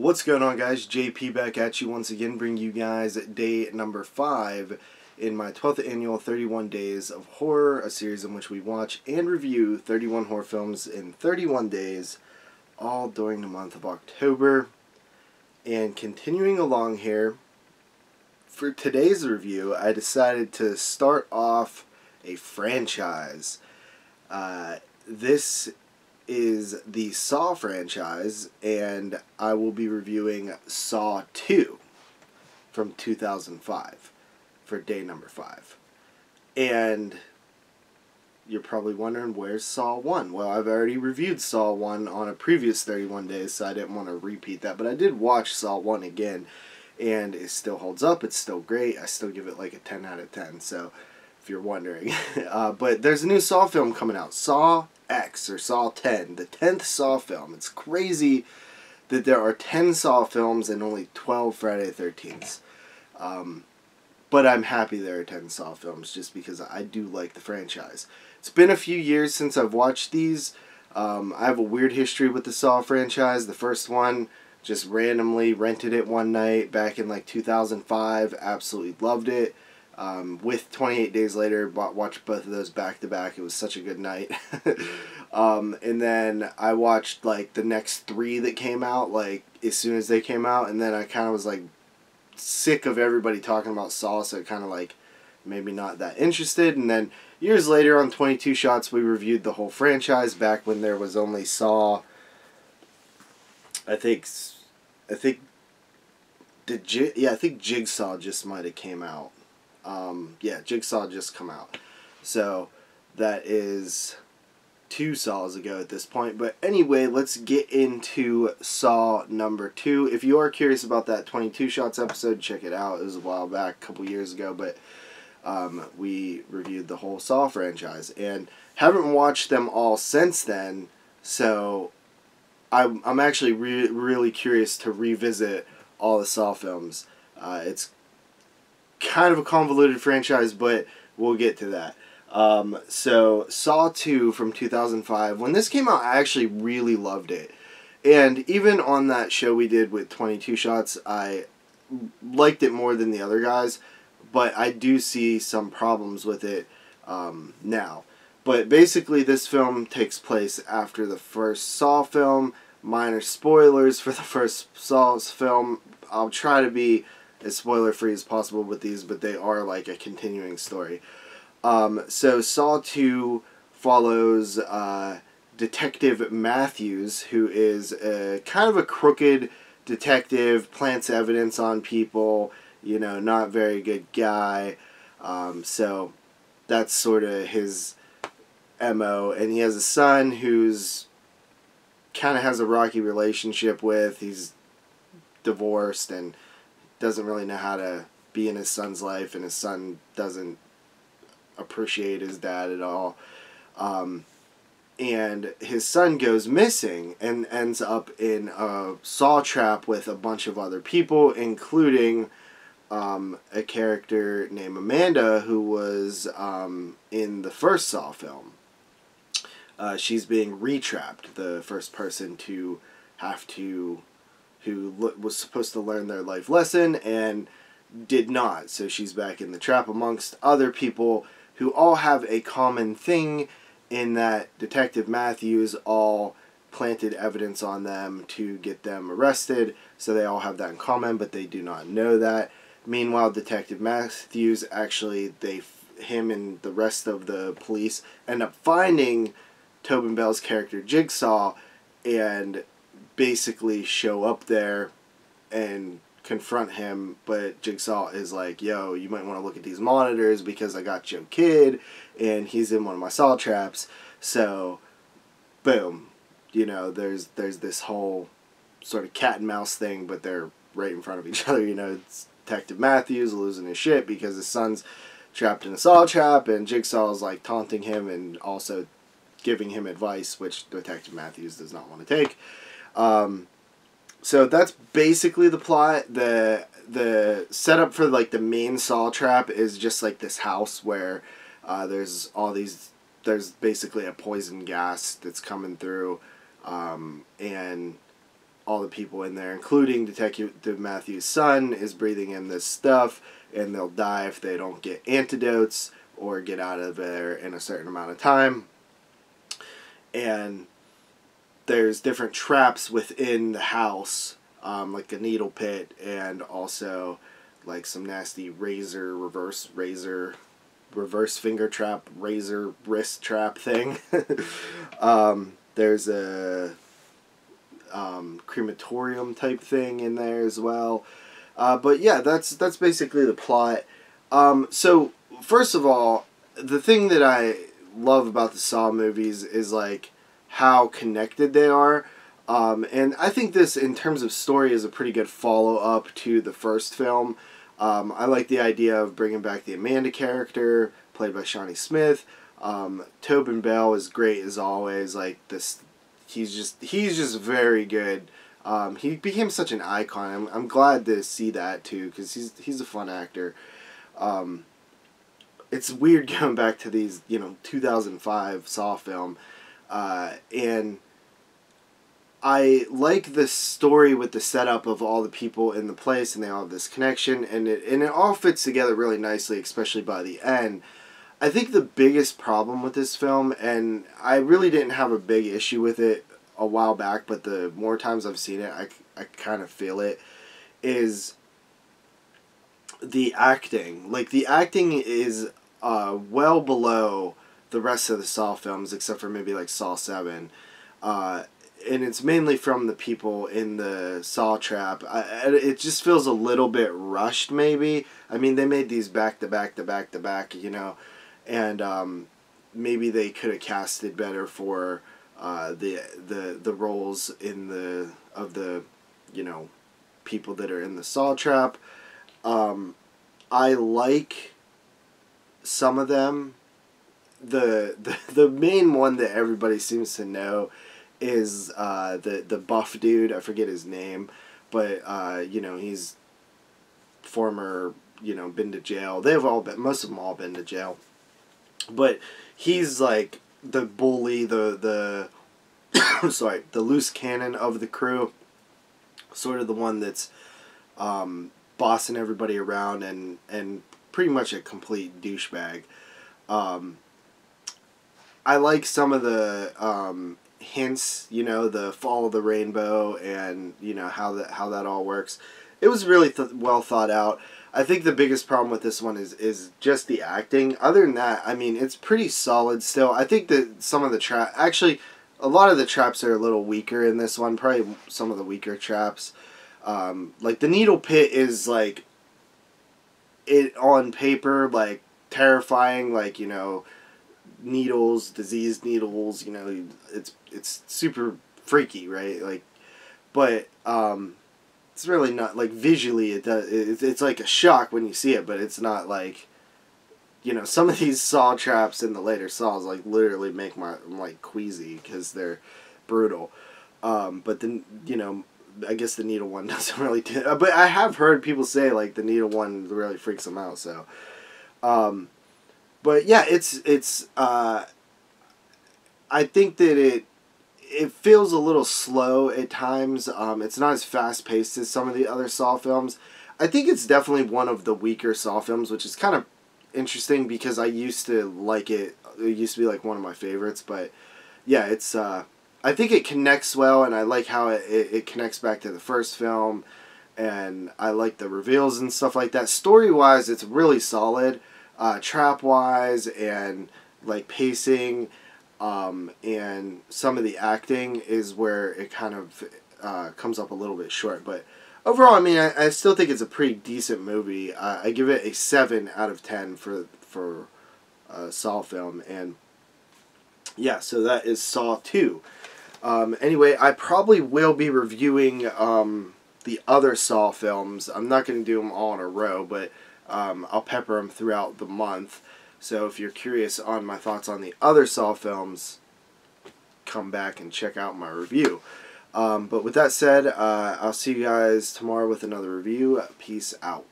What's going on, guys? JP back at you once again, bringing you guys day number 5 in my 12th annual 31 Days of Horror, a series in which we watch and review 31 horror films in 31 days, all during the month of October. And continuing along here, for today's review, I decided to start off a franchise. This is the Saw franchise, and I will be reviewing Saw 2 from 2005 for day number 5. And you're probably wondering, where's Saw 1? Well, I've already reviewed Saw 1 on a previous 31 days, so I didn't want to repeat that. But I did watch Saw 1 again, and it still holds up. It's still great. I still give it like a 10 out of 10, so if you're wondering. But there's a new Saw film coming out, Saw X, or Saw 10, the 10th Saw film. It's crazy that there are 10 Saw films and only 12 Friday the 13th. But I'm happy there are 10 Saw films just because I do like the franchise. It's been a few years since I've watched these. I have a weird history with the Saw franchise. The first one, just randomly rented it one night back in like 2005. Absolutely loved it. With 28 Days Later, watched both of those back to back. It was such a good night. And then I watched like the next 3 that came out like as soon as they came out, and then I kind of was like sick of everybody talking about Saw, so it kind of like made me not that interested. And then years later on 22 Shots, we reviewed the whole franchise back when there was only Saw. I think Jigsaw just might have came out. Yeah, Jigsaw just come out. So that is 2 Saws ago at this point. But anyway, let's get into Saw number 2. If you are curious about that 22 Shots episode, check it out. It was a while back, a couple years ago, but we reviewed the whole Saw franchise and haven't watched them all since then. So I'm actually really curious to revisit all the Saw films. It's kind of a convoluted franchise, but we'll get to that. So Saw 2 from 2005, when this came out, I actually really loved it. And even on that show we did with 22 Shots, I liked it more than the other guys, but I do see some problems with it now. But basically, this film takes place after the first Saw film. Minor spoilers for the first Saw film. I'll try to be as spoiler-free as possible with these, but they are like a continuing story. So Saw 2 follows Detective Matthews, who is kind of a crooked detective, plants evidence on people, you know, not very good guy. So that's sort of his MO. And he has a son who's kind of has a rocky relationship with. He's divorced and doesn't really know how to be in his son's life, and his son doesn't appreciate his dad at all. And his son goes missing and ends up in a Saw trap with a bunch of other people, including a character named Amanda, who was in the first Saw film. She's being retrapped, the first person to have to, who was supposed to learn their life lesson and did not. So she's back in the trap amongst other people who all have a common thing in that Detective Matthews all planted evidence on them to get them arrested. So they all have that in common, but they do not know that. Meanwhile, Detective Matthews actually, him and the rest of the police end up finding Tobin Bell's character Jigsaw and basically show up there and confront him, but Jigsaw is like, yo, you might want to look at these monitors because I got your kid and he's in one of my Saw traps. So boom, you know, there's this whole sort of cat and mouse thing, but they're right in front of each other. You know, it's Detective Matthews losing his shit because his son's trapped in a Saw trap, and Jigsaw is like taunting him and also giving him advice, which Detective Matthews does not want to take. So that's basically the plot. The setup for like the main Saw trap is just like this house where there's basically a poison gas that's coming through, and all the people in there, including Detective Matthew's son, is breathing in this stuff, and they'll die if they don't get antidotes or get out of there in a certain amount of time. And there's different traps within the house, like a needle pit, and also like some nasty reverse finger trap, razor wrist trap thing. There's a crematorium type thing in there as well. But yeah, that's basically the plot. So first of all, the thing that I love about the Saw movies is like how connected they are. And I think this, in terms of story, is a pretty good follow-up to the first film. I like the idea of bringing back the Amanda character, played by Shawnee Smith. Tobin Bell is great as always. Like this, he's just very good. He became such an icon. I'm glad to see that too, because he's a fun actor. It's weird going back to these, 2005 Saw film, and I like the story with the setup of all the people in the place, and they all have this connection, and it all fits together really nicely, especially by the end. I think the biggest problem with this film, and I really didn't have a big issue with it a while back, but the more times I've seen it, I kind of feel it, is the acting. Like, the acting is well below the rest of the Saw films, except for maybe like Saw 7. And it's mainly from the people in the Saw trap. It just feels a little bit rushed, maybe. I mean, they made these back to back to back to back, and maybe they could have casted better for the roles of the people that are in the Saw trap. I like some of them. The main one that everybody seems to know is the buff dude. I forget his name, but he's former, been to jail. Most of them all been to jail, but he's like the bully, the sorry, the loose cannon of the crew, sort of the one that's bossing everybody around and pretty much a complete douchebag. I like some of the hints, the follow the rainbow, and how that all works. It was really well thought out. I think the biggest problem with this one is just the acting. Other than that, I mean, it's pretty solid still. I think that some of the actually, a lot of the traps are a little weaker in this one. Probably some of the weaker traps. Like the needle pit is like, it on paper, like terrifying, like, needles, diseased needles, it's super freaky, right? Like, but it's really not, like, visually it's like a shock when you see it, but it's not like, some of these Saw traps in the later Saws, like, literally make I'm like queasy because they're brutal. But then, I guess the needle one doesn't really do it. But I have heard people say, like, the needle one really freaks them out, so but yeah, it's I think that it feels a little slow at times. It's not as fast paced as some of the other Saw films. I think it's definitely one of the weaker Saw films, which is kind of interesting because I used to like it. It used to be like one of my favorites, but yeah, it's I think it connects well, and I like how it connects back to the first film, and I like the reveals and stuff like that. Story wise, it's really solid. Trap wise and like pacing, and some of the acting is where it kind of comes up a little bit short, but overall, I mean, I still think it's a pretty decent movie. I give it a 7 out of 10 for a Saw film, and yeah, so that is Saw 2. Anyway, I probably will be reviewing the other Saw films. I'm not going to do them all in a row, but I'll pepper them throughout the month. So if you're curious on my thoughts on the other Saw films, come back and check out my review. But with that said, I'll see you guys tomorrow with another review. Peace out.